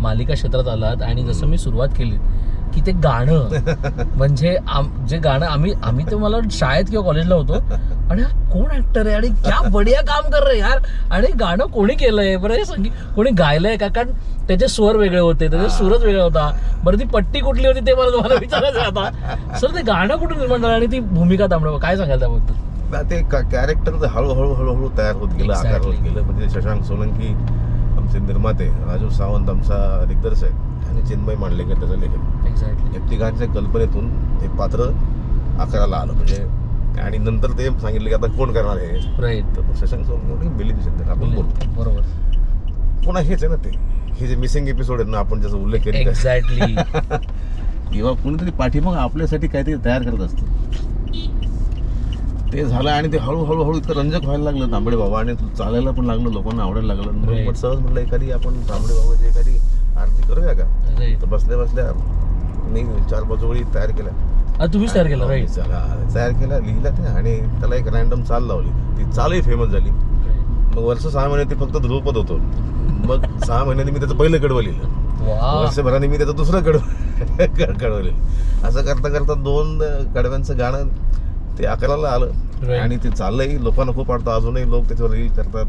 मालिका क्षेत्रात आलात आणि जसं मी सुरुवात केली की ते गाणं म्हणजे जे गाणं आम्ही तर मला शाळेत किंवा कॉलेजला होतो आणि कोण ऍक्टर आहे आणि क्या बढिया काम कर रहे यार आणि गाणं कोणी केलंय बरं हे संगीत कोणी गायलंय का कारण त्याचे स्वर वेगळे होते त्याचा सूरच वेगळा होता बरं ती पट्टी कुठली होती ते मला तुम्हाला विचारायचं आता सर ते गाणं कुठून निर्माण झालं आणि ती भूमिका तांबडे काय सांगाल त्याबद्दल ते कॅरेक्टर हळूहळू तयार होत गेलं आकार होत गेलं म्हणजे शशांक सोलंकी आमचे निर्माते राजू सावंत आमचा दिग्दर्शक आणि चिन्मय मांडलेकर त्याचा लेखक एक्झॅक्टली या तिघांच्या कल्पनेतून हे पात्र आकाराला आलं म्हणजे आणि नंतर ते सांगितलं की आता कोण करणार आहे राईट तर शशांक सोलंकी बिली दिसत आपण बोलतो बरोबर पुन्हा हेच आहे ना ते हे जे मिसिंग एपिसोड आहेत ना आपण ज्याचा उल्लेख केला एक्झॅक्टली किंवा कुणीतरी पाठीमाग आपल्यासाठी काहीतरी तयार करत असतं ते झालं आणि ते हळूहळू इतकं रंजक व्हायला लागलं तांबडे बाबा आणि चालायला पण लागलं लोकांना आवडायला लागलं मग सहज म्हटलं एखादी आपण तांबडे बाबाची एखादी आरती करूया का तर बसल्या मी 4-5 ओळी तयार केल्या तुम्हीच तयार केलं राईट तयार केला लिहिला ते आणि त्याला एक रॅन्डम चाल लावली ती चालही फेमस झाली मग वर्ष 6 महिने ते फक्त ध्रुवपद होतो मग 6 महिन्यांनी मी त्याचं पहिलं कडवं लिहिलं वर्षभराने मी त्याचं दुसरं कडवं लिहिलं असं करता करता 2 कडव्यांचं गाणं ते आकाराला आलं आणि ते चाललंही लोकांना खूप आवडतं अजूनही लोक त्याच्यावर रील करतात